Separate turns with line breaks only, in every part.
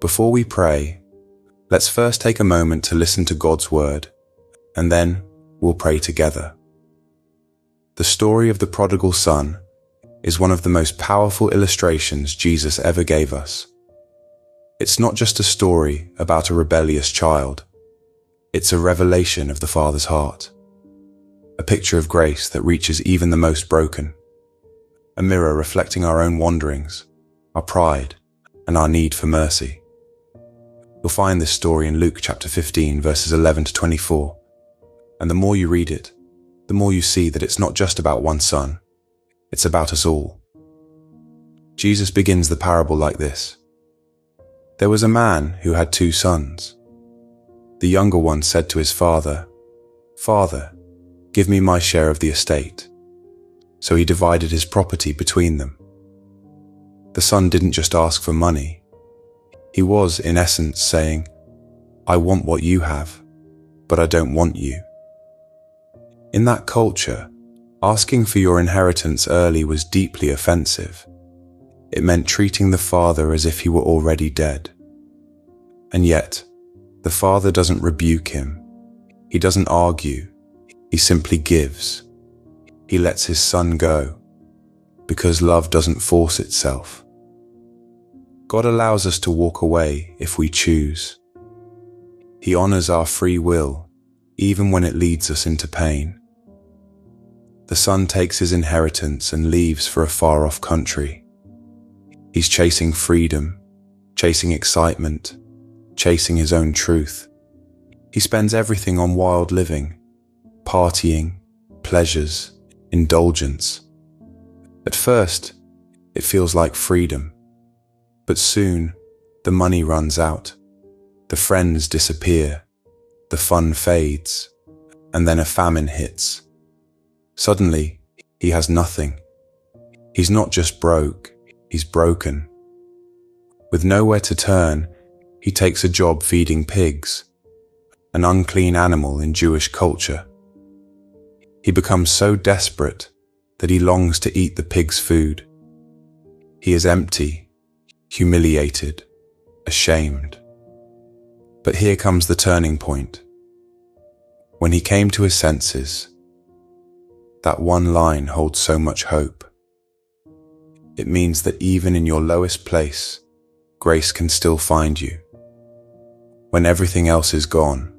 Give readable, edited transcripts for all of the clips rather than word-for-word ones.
Before we pray, let's first take a moment to listen to God's word, and then we'll pray together. The story of the prodigal son is one of the most powerful illustrations Jesus ever gave us. It's not just a story about a rebellious child. It's a revelation of the Father's heart. A picture of grace that reaches even the most broken. A mirror reflecting our own wanderings, our pride, and our need for mercy. You'll find this story in Luke chapter 15, verses 11 to 24. And the more you read it, the more you see that it's not just about one son. It's about us all. Jesus begins the parable like this. There was a man who had 2 sons. The younger one said to his father, "Father, give me my share of the estate." So he divided his property between them. The son didn't just ask for money. He was, in essence, saying, "I want what you have, but I don't want you." In that culture, asking for your inheritance early was deeply offensive. It meant treating the father as if he were already dead. And yet, the father doesn't rebuke him. He doesn't argue. He simply gives. He lets his son go, because love doesn't force itself. God allows us to walk away if we choose. He honors our free will, even when it leads us into pain. The son takes his inheritance and leaves for a far-off country. He's chasing freedom, chasing excitement, chasing his own truth. He spends everything on wild living, partying, pleasures, indulgence. At first, it feels like freedom, but soon the money runs out, the friends disappear, the fun fades, and then a famine hits. Suddenly, he has nothing. He's not just broke, he's broken. With nowhere to turn, he takes a job feeding pigs, an unclean animal in Jewish culture. He becomes so desperate that he longs to eat the pig's food. He is empty, humiliated, ashamed. But here comes the turning point. When he came to his senses, that one line holds so much hope. It means that even in your lowest place, grace can still find you. When everything else is gone,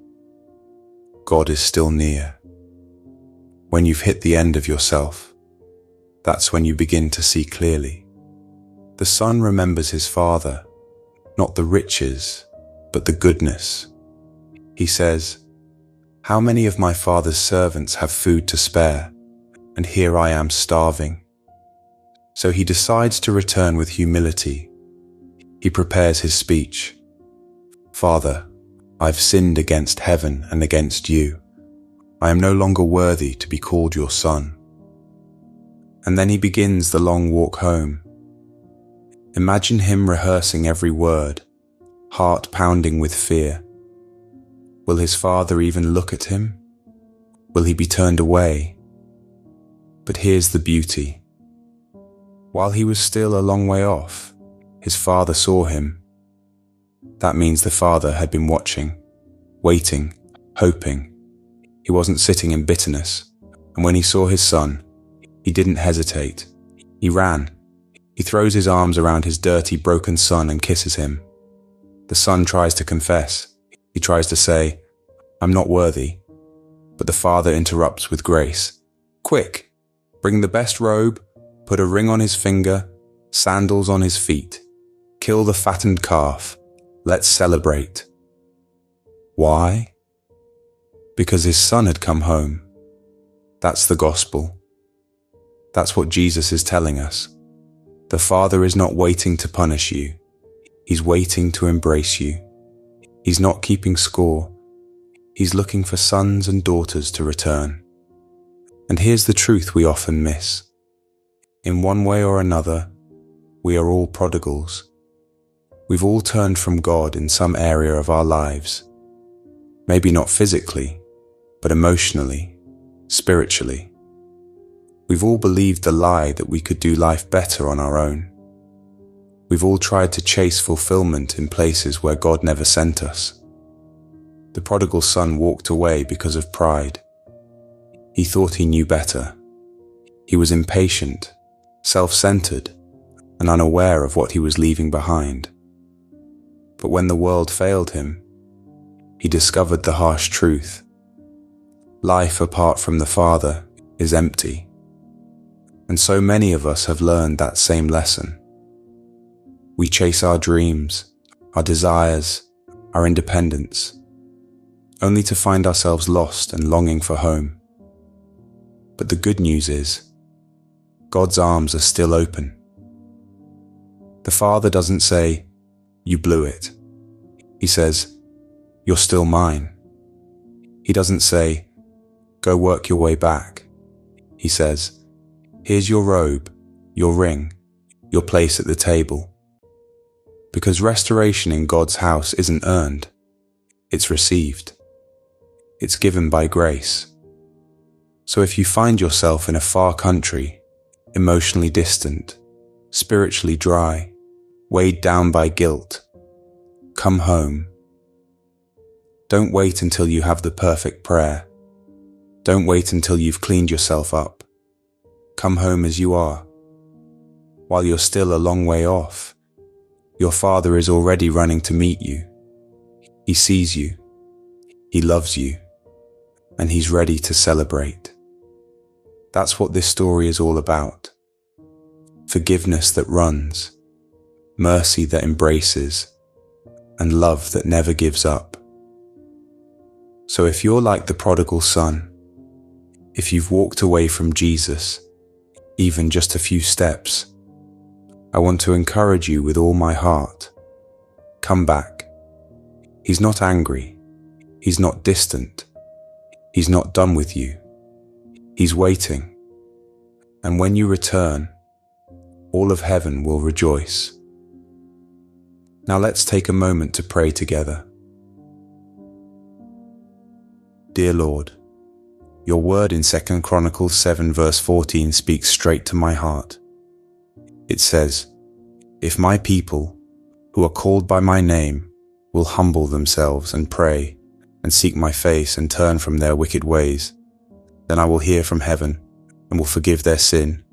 God is still near. When you've hit the end of yourself, that's when you begin to see clearly. The son remembers his father, not the riches, but the goodness. He says, "How many of my father's servants have food to spare? And here I am starving." So he decides to return with humility. He prepares his speech. "Father, I've sinned against heaven and against you. I am no longer worthy to be called your son." And then he begins the long walk home. Imagine him rehearsing every word, heart pounding with fear. Will his father even look at him? Will he be turned away? But here's the beauty. While he was still a long way off, his father saw him. That means the father had been watching, waiting, hoping. He wasn't sitting in bitterness, and when he saw his son, he didn't hesitate. He ran. He throws his arms around his dirty, broken son and kisses him. The son tries to confess. He tries to say, "I'm not worthy." But the father interrupts with grace. "Quick! Bring the best robe, put a ring on his finger, sandals on his feet. Kill the fattened calf. Let's celebrate." Why? Because his son had come home. That's the gospel. That's what Jesus is telling us. The Father is not waiting to punish you. He's waiting to embrace you. He's not keeping score. He's looking for sons and daughters to return. And here's the truth we often miss. In one way or another, we are all prodigals. We've all turned from God in some area of our lives. Maybe not physically, but emotionally, spiritually. We've all believed the lie that we could do life better on our own. We've all tried to chase fulfillment in places where God never sent us. The prodigal son walked away because of pride. He thought he knew better. He was impatient, self-centered, and unaware of what he was leaving behind. But when the world failed him, he discovered the harsh truth. Life apart from the Father is empty. And so many of us have learned that same lesson. We chase our dreams, our desires, our independence, only to find ourselves lost and longing for home. But the good news is, God's arms are still open. The Father doesn't say, "You blew it." He says, "You're still mine." He doesn't say, "Go work your way back." He says, "Here's your robe, your ring, your place at the table." Because restoration in God's house isn't earned, it's received. It's given by grace. So if you find yourself in a far country, emotionally distant, spiritually dry, weighed down by guilt, come home. Don't wait until you have the perfect prayer. Don't wait until you've cleaned yourself up. Come home as you are. While you're still a long way off, your Father is already running to meet you. He sees you. He loves you. And He's ready to celebrate. That's what this story is all about. Forgiveness that runs, mercy that embraces, and love that never gives up. So if you're like the prodigal son, if you've walked away from Jesus, even just a few steps, I want to encourage you with all my heart. Come back. He's not angry. He's not distant. He's not done with you. He's waiting. And when you return, all of heaven will rejoice. Now let's take a moment to pray together. Dear Lord, your word in 2 Chronicles 7 verse 14 speaks straight to my heart. It says, "If my people, who are called by my name, will humble themselves and pray and seek my face and turn from their wicked ways, then I will hear from heaven and will forgive their sin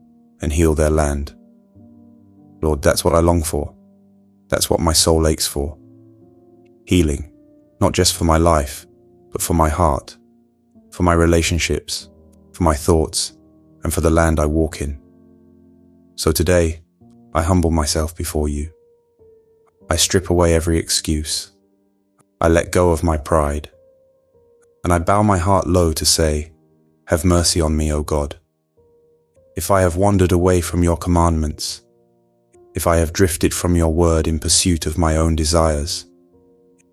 and heal their land." Lord, that's what I long for. That's what my soul aches for. Healing, not just for my life, but for my heart, for my relationships, for my thoughts, and for the land I walk in. So today, I humble myself before you. I strip away every excuse. I let go of my pride. And I bow my heart low to say, "Have mercy on me, O God. If I have wandered away from your commandments, if I have drifted from your word in pursuit of my own desires,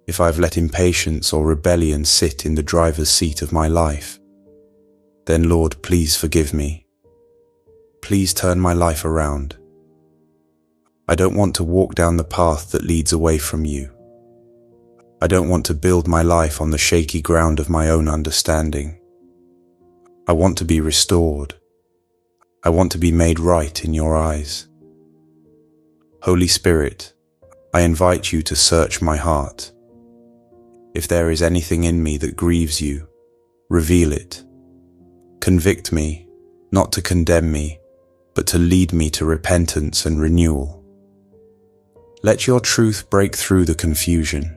if I have let impatience or rebellion sit in the driver's seat of my life, then Lord, please forgive me. Please turn my life around. I don't want to walk down the path that leads away from you. I don't want to build my life on the shaky ground of my own understanding. I want to be restored. I want to be made right in your eyes. Holy Spirit, I invite you to search my heart. If there is anything in me that grieves you, reveal it. Convict me, not to condemn me, but to lead me to repentance and renewal. Let your truth break through the confusion.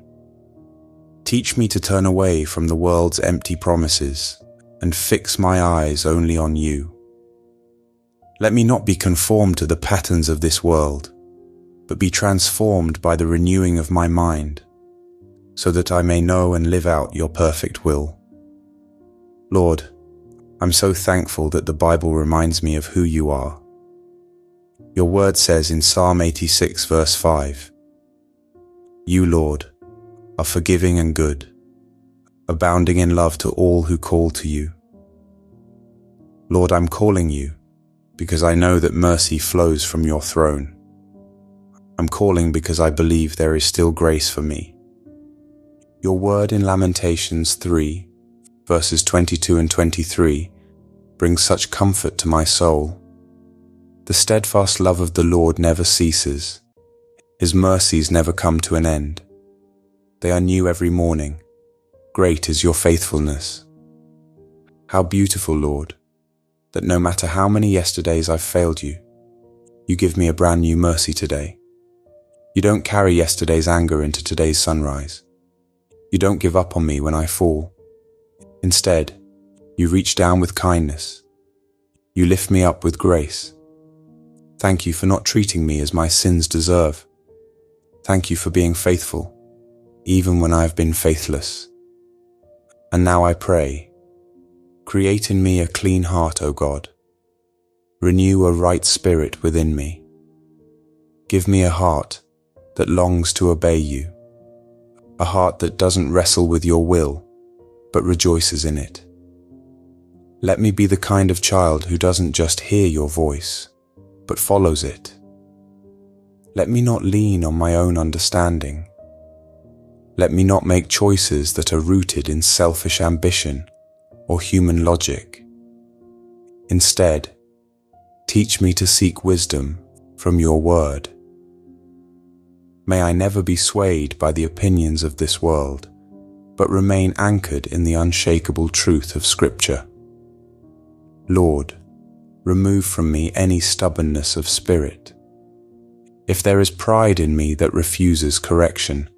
Teach me to turn away from the world's empty promises and fix my eyes only on you. Let me not be conformed to the patterns of this world, but be transformed by the renewing of my mind, so that I may know and live out your perfect will. Lord, I'm so thankful that the Bible reminds me of who you are. Your word says in Psalm 86 verse 5, "You, Lord, are forgiving and good, abounding in love to all who call to you." Lord, I'm calling you because I know that mercy flows from your throne. I'm calling because I believe there is still grace for me. Your word in Lamentations 3, verses 22 and 23, brings such comfort to my soul. The steadfast love of the Lord never ceases. His mercies never come to an end. They are new every morning. Great is your faithfulness. How beautiful, Lord, that no matter how many yesterdays I've failed you, you give me a brand new mercy today. You don't carry yesterday's anger into today's sunrise. You don't give up on me when I fall. Instead, you reach down with kindness. You lift me up with grace. Thank you for not treating me as my sins deserve. Thank you for being faithful, even when I have been faithless. And now I pray, create in me a clean heart, O God. Renew a right spirit within me. Give me a heart that longs to obey you, a heart that doesn't wrestle with your will, but rejoices in it. Let me be the kind of child who doesn't just hear your voice, but follows it. Let me not lean on my own understanding. Let me not make choices that are rooted in selfish ambition or human logic. Instead, teach me to seek wisdom from your word. May I never be swayed by the opinions of this world, but remain anchored in the unshakable truth of Scripture. Lord, remove from me any stubbornness of spirit. If there is pride in me that refuses correction,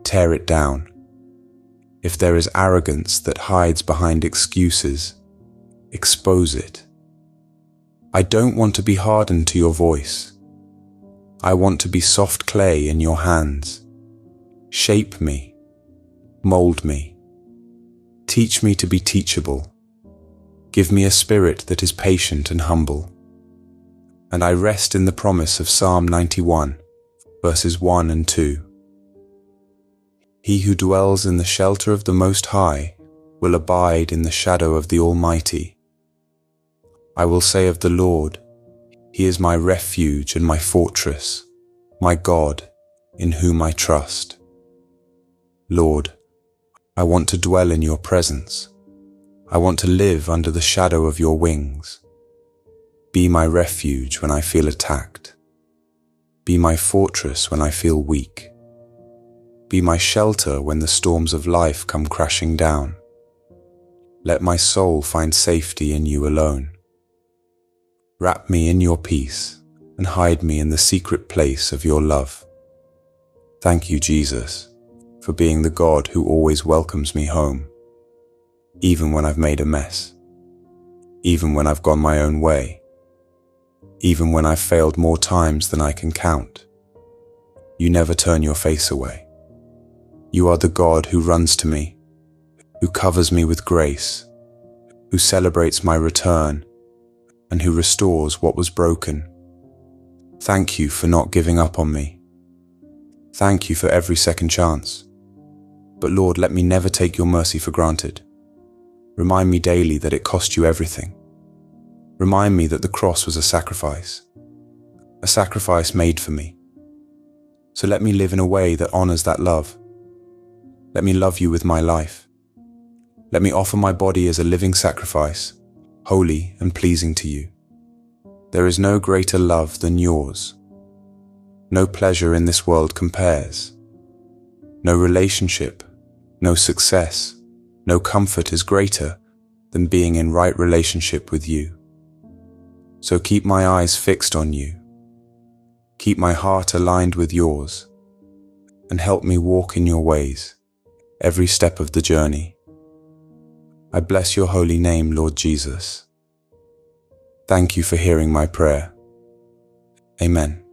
tear it down. If there is arrogance that hides behind excuses, expose it. I don't want to be hardened to your voice. I want to be soft clay in your hands. Shape me, mold me. Teach me to be teachable. Give me a spirit that is patient and humble. And I rest in the promise of Psalm 91, verses 1 and 2. He who dwells in the shelter of the Most High will abide in the shadow of the Almighty. I will say of the Lord, He is my refuge and my fortress, my God, in whom I trust. Lord, I want to dwell in your presence. I want to live under the shadow of your wings. Be my refuge when I feel attacked. Be my fortress when I feel weak. Be my shelter when the storms of life come crashing down. Let my soul find safety in you alone. Wrap me in your peace and hide me in the secret place of your love. Thank you, Jesus, for being the God who always welcomes me home, even when I've made a mess, even when I've gone my own way, even when I've failed more times than I can count. You never turn your face away. You are the God who runs to me, who covers me with grace, who celebrates my return, and who restores what was broken. Thank you for not giving up on me. Thank you for every second chance. But Lord, let me never take your mercy for granted. Remind me daily that it cost you everything. Remind me that the cross was a sacrifice made for me. So let me live in a way that honors that love. Let me love you with my life. Let me offer my body as a living sacrifice, holy and pleasing to you. There is no greater love than yours. No pleasure in this world compares. No relationship, no success, no comfort is greater than being in right relationship with you. So keep my eyes fixed on you. Keep my heart aligned with yours, and help me walk in your ways every step of the journey. I bless your holy name, Lord Jesus. Thank you for hearing my prayer. Amen.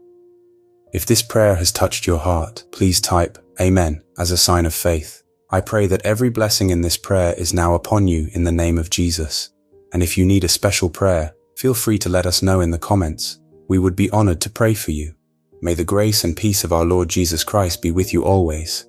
If this prayer has touched your heart, please type Amen as a sign of faith. I pray that every blessing in this prayer is now upon you in the name of Jesus. And if you need a special prayer, feel free to let us know in the comments. We would be honored to pray for you. May the grace and peace of our Lord Jesus Christ be with you always.